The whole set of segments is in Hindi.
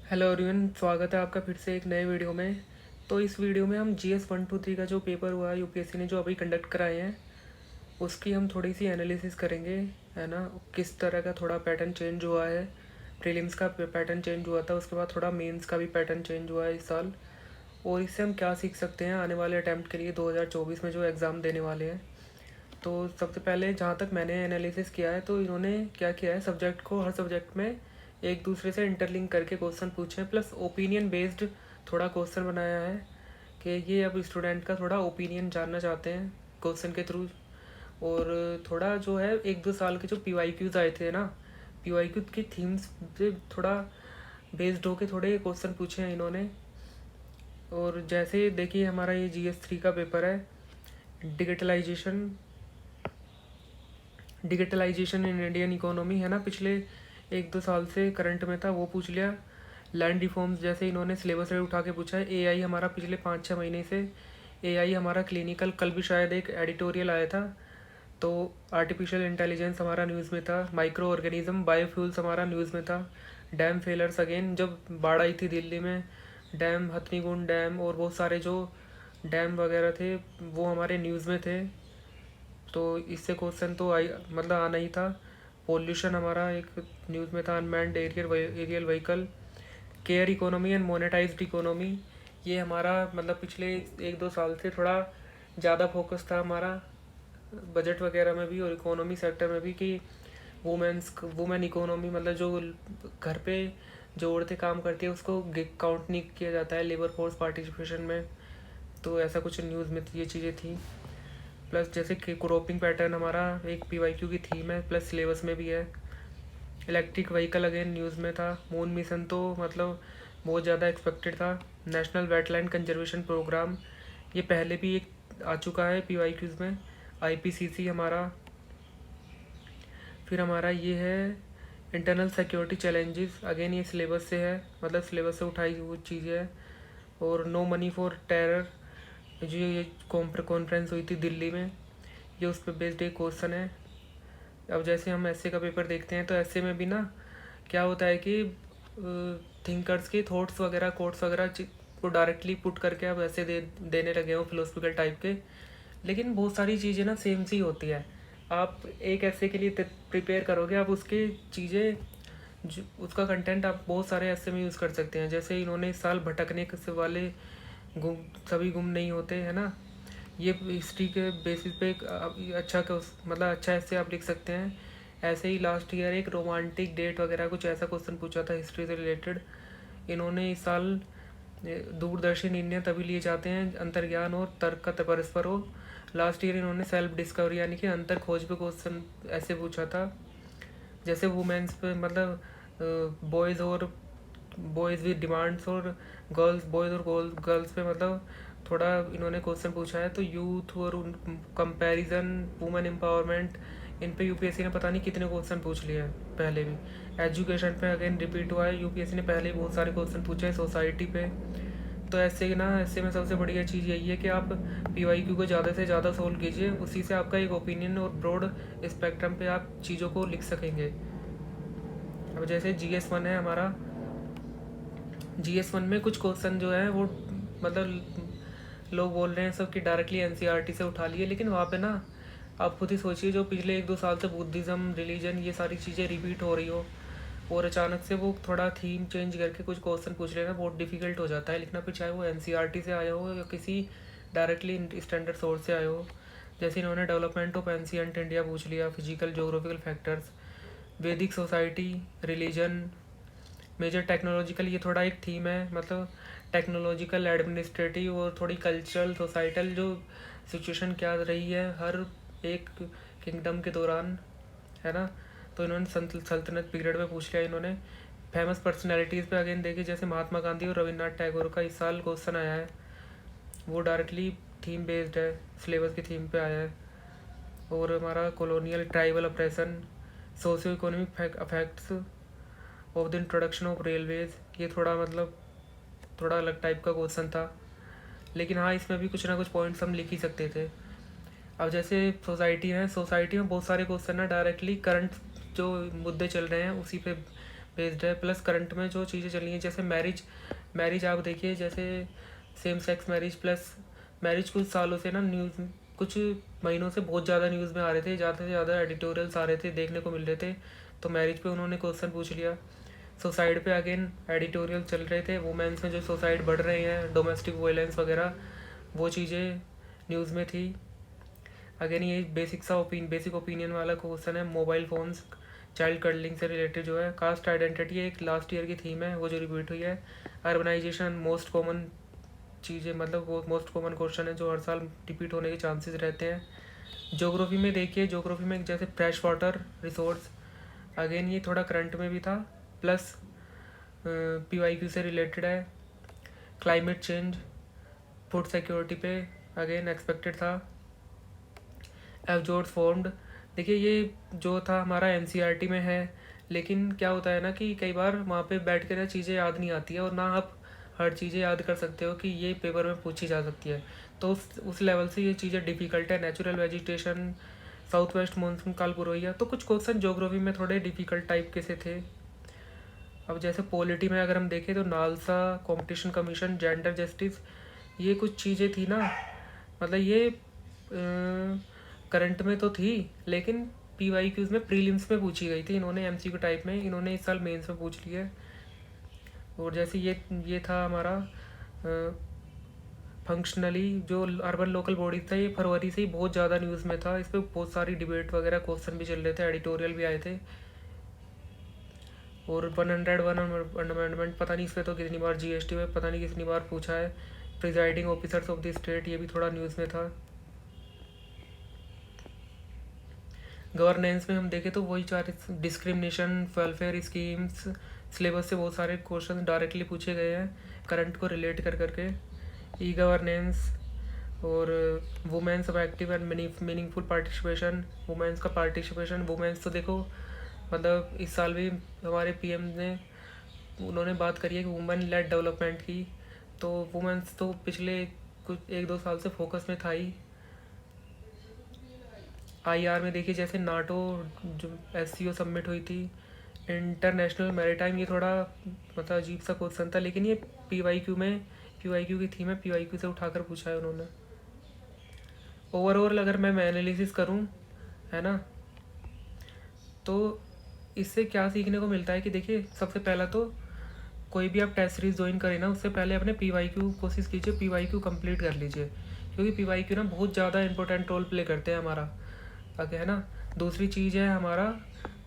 हेलो एवरीवन, स्वागत है आपका फिर से एक नए वीडियो में। तो इस वीडियो में हम जीएस 123 का जो पेपर हुआ है यूपीएससी ने जो अभी कंडक्ट कराए हैं उसकी हम थोड़ी सी एनालिसिस करेंगे, है ना। किस तरह का थोड़ा पैटर्न चेंज हुआ है, प्रीलिम्स का पैटर्न चेंज हुआ था, उसके बाद थोड़ा मेंस का भी पैटर्न चेंज हुआ है इस साल, और इससे हम क्या सीख सकते हैं आने वाले अटैम्प्ट के लिए 2024 में जो एग्ज़ाम देने वाले हैं। तो सबसे पहले जहाँ तक मैंने एनालिसिस किया है तो इन्होंने क्या किया है, सब्जेक्ट को हर सब्जेक्ट में एक दूसरे से इंटरलिंक करके क्वेश्चन पूछे हैं, प्लस ओपिनियन बेस्ड थोड़ा क्वेश्चन बनाया है कि ये अब स्टूडेंट का थोड़ा ओपिनियन जानना चाहते हैं क्वेश्चन के थ्रू। और थोड़ा जो है 1-2 साल के जो पीवाईक्यूज आए थे ना, पीवाईक्यू की थीम्स से थोड़ा बेस्ड होके थोड़े क्वेश्चन पूछे हैं इन्होंने। और जैसे देखिए हमारा ये GS 3 का पेपर है, digitalization digitalization in Indian economy, है ना। पिछले 1-2 साल से करंट में था, वो पूछ लिया। लैंड रिफॉर्म्स जैसे इन्होंने सिलेबस से उठा के पूछा है। एआई हमारा पिछले 5-6 महीने से एआई हमारा क्लिनिकल, कल भी शायद एक एडिटोरियल आया था। तो आर्टिफिशियल इंटेलिजेंस हमारा न्यूज़ में था, माइक्रो ऑर्गेनिज्म, बायोफ्यूल्स हमारा न्यूज़ में था। डैम फेलर्स अगेन, जब बाढ़ आई थी दिल्ली में, डैम हथनीकुंड डैम और बहुत सारे जो डैम वगैरह थे वो हमारे न्यूज़ में थे। तो इससे क्वेश्चन तो आई मतलब आना ही था। पोल्यूशन हमारा एक न्यूज़ में था, unmanned aerial vehicle, care economy and monetized economy, ये हमारा मतलब पिछले 1-2 साल से थोड़ा ज़्यादा फोकस था हमारा बजट वगैरह में भी और इकोनॉमी सेक्टर में भी कि वुमेन इकोनॉमी, मतलब जो घर पे जो औरतें काम करती है उसको काउंट नहीं किया जाता है लेबर फोर्स पार्टिसिपेशन में। तो ऐसा कुछ न्यूज़ में ये चीज़ें थी। प्लस जैसे कि क्रॉपिंग पैटर्न हमारा एक पीवाईक्यू की थीम है, प्लस सिलेबस में भी है। इलेक्ट्रिक व्हीकल अगेन न्यूज़ में था। मून मिशन तो मतलब बहुत ज़्यादा एक्सपेक्टेड था। नेशनल वेटलैंड कंजर्वेशन प्रोग्राम, ये पहले भी एक आ चुका है पीवाईक्यूज़ में। आईपीसीसी हमारा, फिर हमारा ये है इंटरनल सिक्योरिटी चैलेंजेस, अगेन ये सिलेबस से है, मतलब सिलेबस से उठाई हुई चीज़ें है। और नो मनी फॉर टेरर, जो ये कॉन्फ्रेंस हुई थी दिल्ली में, ये उस पर बेस्ड एक क्वेश्चन है। अब जैसे हम ऐसे का पेपर देखते हैं तो ऐसे में भी ना क्या होता है कि थिंकर्स के थॉट्स वगैरह, कोट्स वगैरह को डायरेक्टली पुट करके अब ऐसे देने लगे हो फिलोसफिकल टाइप के। लेकिन बहुत सारी चीज़ें ना सेम सी होती है। आप एक ऐसे के लिए प्रिपेयर करोगे, आप उसके चीज़ें उसका कंटेंट आप बहुत सारे ऐसे में यूज़ कर सकते हैं। जैसे इन्होंने इस साल भटकने से वाले गुम, सभी गुम नहीं होते, है ना। ये हिस्ट्री के बेसिस पे एक अच्छा मतलब अच्छा ऐसे आप लिख सकते हैं। ऐसे ही लास्ट ईयर एक रोमांटिक डेट वगैरह कुछ ऐसा क्वेश्चन पूछा था हिस्ट्री से रिलेटेड। इन्होंने इस साल दूरदर्शी निर्णय तभी लिए जाते हैं अंतर्ज्ञान और तर्क का परस्पर हो। लास्ट ईयर इन्होंने सेल्फ डिस्कवरी यानी कि अंतर खोज पे क्वेश्चन ऐसे पूछा था। जैसे वुमेन्स पे मतलब बॉयज़ विद डिमांड्स, और बॉयज़ और गर्ल्स पे मतलब थोड़ा इन्होंने क्वेश्चन पूछा है। तो यूथ और कंपैरिजन, वुमेन एम्पावरमेंट, इन पे यूपीएससी ने पता नहीं कितने क्वेश्चन पूछ लिए हैं पहले भी। एजुकेशन पे अगेन रिपीट हुआ है, यूपीएससी ने पहले ही बहुत सारे क्वेश्चन पूछे हैं सोसाइटी पे। तो ऐसे ना, ऐसे में सबसे बढ़िया चीज़ यही है कि आप पीवाईक्यू को ज़्यादा से ज़्यादा सोल्व कीजिए, उसी से आपका एक ओपिनियन और ब्रॉड स्पेक्ट्रम पे आप चीज़ों को लिख सकेंगे। अब जैसे GS 1 है हमारा, GS 1 में कुछ क्वेश्चन जो है वो मतलब लोग बोल रहे हैं सब कि डायरेक्टली एनसीईआरटी से उठा लिए, लेकिन वहाँ पे ना आप खुद ही सोचिए, जो पिछले 1-2 साल से बुद्धिज़्म, रिलीजन, ये सारी चीज़ें रिपीट हो रही हो और अचानक से वो थोड़ा थीम चेंज करके कुछ क्वेश्चन पूछ लेना बहुत डिफिकल्ट हो जाता है लिखना, फिर चाहे वो एनसीईआरटी से आया हो या किसी डायरेक्टली स्टैंडर्ड सोर्स से आया हो। जैसे इन्होंने डेवलपमेंट ऑफ एंशिएंट इंडिया पूछ लिया, फिजिकल जोग्राफिकल फैक्टर्स, वैदिक सोसाइटी, रिलीजन, मेजर टेक्नोलॉजिकल, ये थोड़ा एक थीम है, मतलब टेक्नोलॉजिकल, एडमिनिस्ट्रेटिव और थोड़ी कल्चरल सोसाइटल जो सिचुएशन क्या रही है हर एक किंगडम के दौरान, है ना। तो इन्होंने सल्तनत पीरियड में पूछ लिया इन्होंने। फेमस पर्सनैलिटीज़ पे अगेन देखिए, जैसे महात्मा गांधी और रविन्द्रनाथ टैगोर का इस साल क्वेश्चन आया है, वो डायरेक्टली थीम बेस्ड है, सिलेबस की थीम पे आया है। और हमारा colonial tribal oppression, socio economic affects of the introduction of railways, ये थोड़ा मतलब थोड़ा अलग टाइप का क्वेश्चन था, लेकिन हाँ इसमें भी कुछ ना कुछ पॉइंट्स हम लिख ही सकते थे। अब जैसे सोसाइटी है, सोसाइटी में बहुत सारे क्वेश्चन ना डायरेक्टली करंट जो मुद्दे चल रहे हैं उसी पे बेस्ड है। प्लस करंट में जो चीज़ें चल रही हैं जैसे मैरिज आप देखिए, जैसे same sex marriage plus marriage कुछ सालों से ना न्यूज़, कुछ महीनों से बहुत ज़्यादा न्यूज़ में आ रहे थे, ज़्यादा से ज़्यादा एडिटोरियल्स आ रहे थे, देखने को मिल रहे थे। तो मैरिज पे उन्होंने क्वेश्चन पूछ लिया। सुसाइड पे अगेन एडिटोरियल चल रहे थे, वुमेन्स में जो सुसाइड बढ़ रहे हैं, डोमेस्टिक वायलेंस वगैरह, वो चीज़ें न्यूज़ में थी। अगेन ये बेसिक ओपिनियन वाला क्वेश्चन है। मोबाइल फ़ोन्स चाइल्ड कर्लिंग से रिलेटेड जो है। कास्ट आइडेंटिटी एक लास्ट ईयर की थीम है, वो जो रिपीट हुई है। अर्बनाइजेशन मोस्ट कॉमन चीज़ें, मतलब वो मोस्ट कॉमन क्वेश्चन है जो हर साल रिपीट होने के चांसेस रहते हैं। ज्योग्राफी में देखिए, ज्योग्राफी में जैसे फ्रेश वाटर रिसोर्स, अगेन ये थोड़ा करंट में भी था, प्लस PYQ से रिलेटेड है। क्लाइमेट चेंज, फूड सिक्योरिटी पे अगेन एक्सपेक्टेड था। एब्जॉर्ब फॉर्म्ड, देखिए ये जो था हमारा NCERT में है, लेकिन क्या होता है ना कि कई बार वहाँ पे बैठ के ना चीज़ें याद नहीं आती है, और ना आप हर चीज़ें याद कर सकते हो कि ये पेपर में पूछी जा सकती है। तो उस लेवल से ये चीज़ें डिफ़िकल्ट है। Natural vegetation, south west monsoon कालपुरोइया, तो कुछ क्वेश्चन ज्योग्राफी में थोड़े डिफ़िकल्ट टाइप के से थे। अब जैसे पॉलिटी में अगर हम देखें तो NALSA, competition commission, gender justice, ये कुछ चीज़ें थी ना, मतलब ये करंट में तो थी, लेकिन PYQs में प्रीलिम्स में पूछी गई थी। इन्होंने MCQ टाइप में इन्होंने इस साल मेंस में पूछ लिया है। और जैसे ये था हमारा फंक्शनली जो अर्बन लोकल बॉडी था, ये फरवरी से ही बहुत ज़्यादा न्यूज़ में था। इस पर बहुत सारी डिबेट वगैरह क्वेश्चन भी चल रहे थे, एडिटोरियल भी आए थे। और 101 अमेंडमेंट, पता नहीं इस पर तो कितनी बार GST में पता नहीं कितनी बार पूछा है। Presiding officers of the state, ये भी थोड़ा न्यूज़ में था। गवर्नेंस में हम देखें तो वही चार, डिस्क्रिमिनेशन, वेलफेयर स्कीम्स, सिलेबस से बहुत सारे क्वेश्चन डायरेक्टली पूछे गए हैं करंट को रिलेट कर करके। ई गवर्नेंस और women's active and meaningful participation, women's का पार्टिसिपेशन। वुमेन्स तो देखो, मतलब इस साल भी हमारे PM ने उन्होंने बात करी है कि वुमेन लेड डेवलपमेंट की, तो वुमेन्स तो पिछले कुछ 1-2 साल से फोकस में था ही। IR में देखिए, जैसे नाटो जो SCO सबमिट हुई थी, इंटरनेशनल मैरीटाइम, ये थोड़ा मतलब अजीब सा क्वेश्चन था, लेकिन ये PYQ की थीम है, PYQ से उठाकर पूछा है उन्होंने। ओवरऑल अगर मैं एनालिसिस करूं, है ना, तो इससे क्या सीखने को मिलता है कि देखिए, सबसे पहला तो कोई भी आप टेस्ट सीरीज ज्वाइन करें ना, उससे पहले अपने PYQ कोशिश कीजिए, PYQ कंप्लीट कर लीजिए, क्योंकि PYQ ना बहुत ज़्यादा इंपॉर्टेंट रोल प्ले करते हैं हमारा आगे, है ना। दूसरी चीज़ है हमारा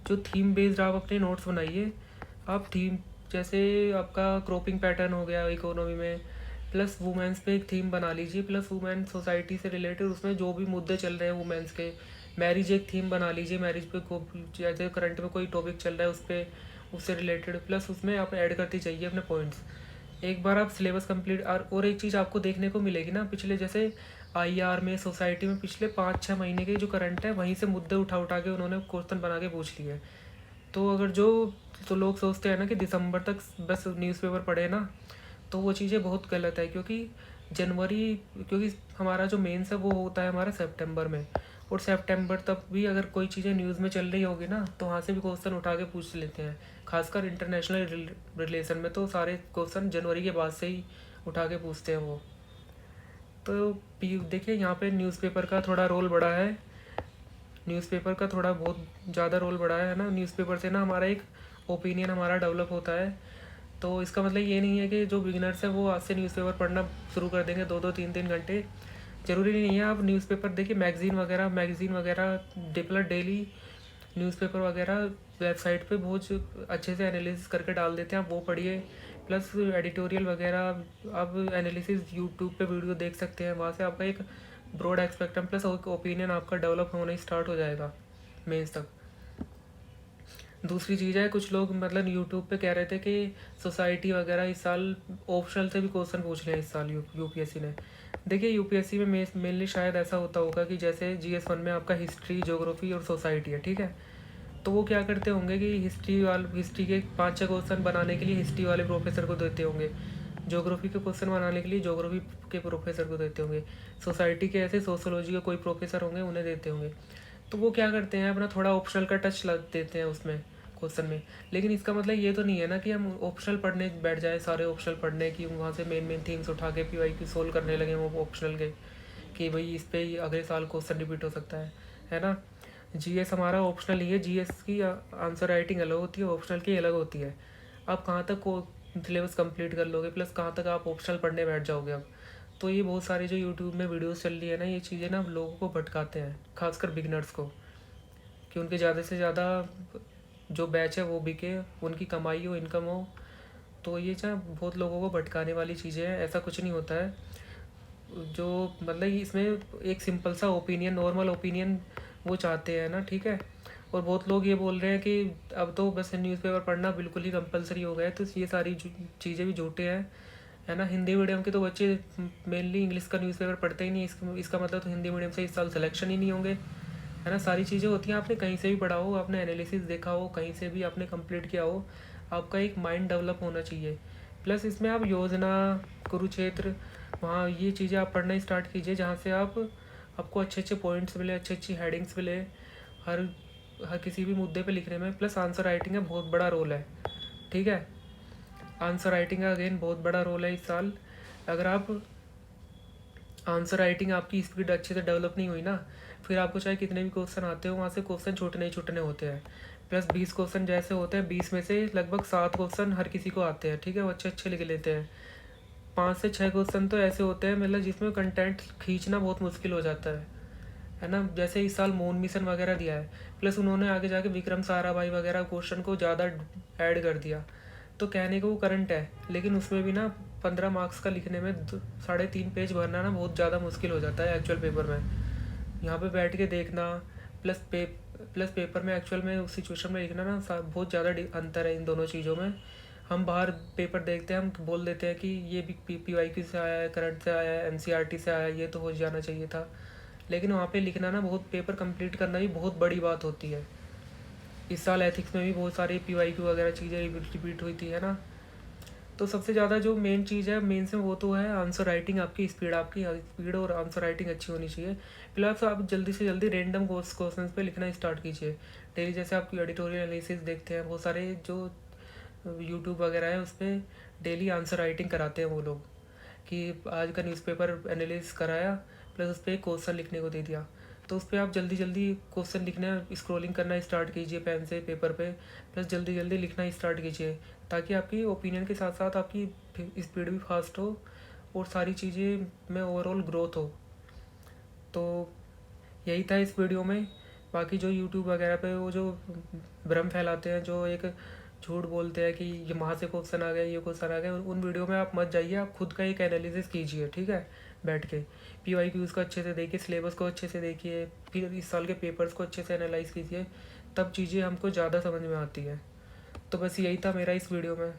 जो थीम बेस्ड आप अपने नोट्स बनाइए। आप थीम, जैसे आपका क्रॉपिंग पैटर्न हो गया इकोनॉमी में, प्लस वुमेन्स पे एक थीम बना लीजिए, प्लस वुमेन सोसाइटी से रिलेटेड उसमें जो भी मुद्दे चल रहे हैं वुमेन्स के। मैरिज एक थीम बना लीजिए, मैरिज पे को जैसे करंट में कोई टॉपिक चल रहा है उस पर, उससे रिलेटेड, प्लस उसमें आप ऐड करती चाहिए अपने पॉइंट्स। एक बार आप सिलेबस कंप्लीट, और एक चीज़ आपको देखने को मिलेगी ना, पिछले जैसे IR में, सोसाइटी में पिछले 5-6 महीने के जो करंट है, वहीं से मुद्दे उठा उठा के उन्होंने क्वेश्चन बना के पूछ लिए। तो अगर तो लोग सोचते हैं ना कि दिसंबर तक बस न्यूज़पेपर पढ़े ना, तो वो चीज़ें बहुत गलत है, क्योंकि हमारा जो मेंस है वो होता है हमारा सितंबर में, और सितंबर तक भी अगर कोई चीज़ें न्यूज़ में चल रही होगी ना, तो वहाँ से भी क्वेश्चन उठा के पूछ लेते हैं। खासकर इंटरनेशनल रिलेशन में तो सारे क्वेश्चन जनवरी के बाद से ही उठा के पूछते हैं वो। तो देखिए, यहाँ पे न्यूज़पेपर का थोड़ा रोल बड़ा है, न्यूज़पेपर का थोड़ा बहुत ज़्यादा रोल बड़ा है ना। न्यूज़पेपर से ना हमारा एक ओपिनियन हमारा डेवलप होता है। तो इसका मतलब ये नहीं है कि जो बिगिनर्स है वो आज से न्यूज़पेपर पढ़ना शुरू कर देंगे 2-2 3-3 घंटे। ज़रूरी नहीं है। आप न्यूज़पेपर देखिए, मैगज़ीन वगैरह डेली न्यूज़पेपर वगैरह वेबसाइट पे बहुत अच्छे से एनालिसिस करके डाल देते हैं, आप वो पढ़िए। प्लस एडिटोरियल वगैरह आप एनालिसिस यूट्यूब पे वीडियो देख सकते हैं, वहाँ से आपका एक ब्रॉड एक्सपेक्टम प्लस ओपिनियन आपका डेवलप होना ही स्टार्ट हो जाएगा मेंस तक। दूसरी चीज़ है, कुछ लोग मतलब यूट्यूब पे कह रहे थे कि सोसाइटी वगैरह इस साल ऑप्शनल से भी क्वेश्चन पूछ रहे हैं इस साल UPSC ने। देखिए, UPSC में मेनली शायद ऐसा होता होगा कि जैसे GS1 में आपका हिस्ट्री, ज्योग्राफी और सोसाइटी है, ठीक है। तो वो क्या करते होंगे कि हिस्ट्री के 5-6 क्वेश्चन बनाने के लिए हिस्ट्री वाले प्रोफेसर को देते होंगे, ज्योग्राफी के क्वेश्चन बनाने के लिए ज्योग्राफी के प्रोफेसर को देते होंगे, सोसाइटी के ऐसे सोशोलॉजी के कोई प्रोफेसर होंगे उन्हें देते होंगे। तो वो क्या करते हैं, अपना थोड़ा ऑप्शनल का टच लग देते हैं उसमें क्वेश्चन में। लेकिन इसका मतलब ये तो नहीं है ना कि हम ऑप्शनल पढ़ने बैठ जाएँ, सारे ऑप्शनल पढ़ने की वहाँ से मेन थिंग्स उठा के PYQ सोल्व करने लगे वो ऑप्शनल के, कि भाई इस पे ही अगले साल क्वेश्चन रिपीट हो सकता है ना। GS हमारा ऑप्शनल ही है, GS की आंसर राइटिंग अलग होती है, ऑप्शनल की अलग होती है। आप कहाँ तक को सिलेबस कंप्लीट कर लोगे, प्लस कहाँ तक आप ऑप्शनल पढ़ने बैठ जाओगे अब। तो ये बहुत सारे जो यूट्यूब में वीडियोस चल रही है ना, ये चीज़ें ना लोगों को भटकाते हैं, खासकर बिगनर्स को, कि उनके ज़्यादा से ज़्यादा जो बैच है वो बिके, उनकी कमाई हो, इनकम हो। तो ये क्या बहुत लोगों को भटकाने वाली चीज़ें हैं, ऐसा कुछ नहीं होता है। जो मतलब इसमें एक सिंपल सा ओपिनियन, नॉर्मल ओपिनियन वो चाहते हैं ना, ठीक है। और बहुत लोग ये बोल रहे हैं कि अब तो बस न्यूज़पेपर पढ़ना बिल्कुल ही कंपलसरी हो गया है, तो ये सारी चीज़ें भी झूठे हैं, है ना। हिंदी मीडियम के तो बच्चे मेनली इंग्लिश का न्यूज़पेपर पढ़ते ही नहीं, इसका मतलब तो हिंदी मीडियम से इस साल सिलेक्शन ही नहीं होंगे, है ना। सारी चीज़ें होती हैं, आपने कहीं से भी पढ़ा हो, आपने एनालिसिस देखा हो, कहीं से भी आपने कंप्लीट किया हो, आपका एक माइंड डेवलप होना चाहिए। प्लस इसमें आप योजना, कुरुक्षेत्र, वहाँ ये चीज़ें आप पढ़ना स्टार्ट कीजिए, जहाँ से आपको अच्छे अच्छे पॉइंट्स मिले, अच्छी अच्छी हेडिंग्स मिले हर हर किसी भी मुद्दे पे लिखने में। प्लस आंसर राइटिंग का बहुत बड़ा रोल है, ठीक है। आंसर राइटिंग का अगेन बहुत बड़ा रोल है इस साल। अगर आप आंसर राइटिंग आपकी स्पीड अच्छे से डेवलप नहीं हुई ना, फिर आपको चाहे कितने भी क्वेश्चन आते हो, वहाँ से क्वेश्चन छूटने ही छूटने होते हैं। प्लस 20 क्वेश्चन जैसे होते हैं, 20 में से लगभग 7 क्वेश्चन हर किसी को आते हैं, ठीक है, वो अच्छे अच्छे लिख लेते हैं। 5 से 6 क्वेश्चन तो ऐसे होते हैं मतलब जिसमें कंटेंट खींचना बहुत मुश्किल हो जाता है ना। जैसे इस साल मून मिशन वगैरह दिया है, प्लस उन्होंने आगे जाके विक्रम साराभाई वगैरह क्वेश्चन को ज़्यादा ऐड कर दिया। तो कहने को वो करंट है, लेकिन उसमें भी ना 15 मार्क्स का लिखने में 3.5 पेज भरना ना बहुत ज़्यादा मुश्किल हो जाता है एक्चुअल पेपर में। यहाँ पे बैठ के देखना प्लस पेपर में एक्चुअल में उस सिचुएशन में लिखना ना बहुत ज़्यादा अंतर है इन दोनों चीज़ों में। हम बाहर पेपर देखते हैं, हम बोल देते हैं कि ये भी PYQ से आया है, करंट से आया है, NCERT से आया है, ये तो हो जाना चाहिए था। लेकिन वहाँ पे लिखना ना, बहुत पेपर कंप्लीट करना भी बहुत बड़ी बात होती है। इस साल एथिक्स में भी बहुत सारी PYQ वगैरह चीज़ें रिपीट हुई थी, है ना। तो सबसे ज़्यादा जो मेन चीज़ है मेन से वो तो है आंसर राइटिंग, आपकी स्पीड और आंसर राइटिंग अच्छी होनी चाहिए। प्लस आप जल्दी से जल्दी रैंडम क्वेश्चन पे लिखना स्टार्ट कीजिए डेली। जैसे आपकी एडिटोरियल एनालिसिस देखते हैं, बहुत सारे जो यूट्यूब वगैरह है उस पर डेली आंसर राइटिंग कराते हैं वो लोग, कि आज का न्यूज़पेपर एनालिसिस कराया, प्लस उस पर एक क्वेश्चन लिखने को दे दिया। तो उस पर आप जल्दी जल्दी क्वेश्चन लिखना, स्क्रॉलिंग करना स्टार्ट कीजिए पेन से पेपर पे, प्लस जल्दी जल्दी लिखना स्टार्ट कीजिए, ताकि आपकी ओपिनियन के साथ साथ आपकी स्पीड भी फास्ट हो और सारी चीज़ें में ओवरऑल ग्रोथ हो। तो यही था इस वीडियो में। बाकी जो यूट्यूब वगैरह पे वो जो भ्रम फैलाते हैं, जो एक झूठ बोलते हैं कि ये वहाँ से क्वेश्चन आ गया, ये क्वेश्चन आ गया, उन वीडियो में आप मत जाइए, आप खुद का एक एनालिसिस कीजिए, ठीक है, बैठ के PYQs को अच्छे से देखिए, सिलेबस को अच्छे से देखिए, फिर इस साल के पेपर्स को अच्छे से एनालाइज कीजिए, तब चीज़ें हमको ज़्यादा समझ में आती है। तो बस यही था मेरा इस वीडियो में।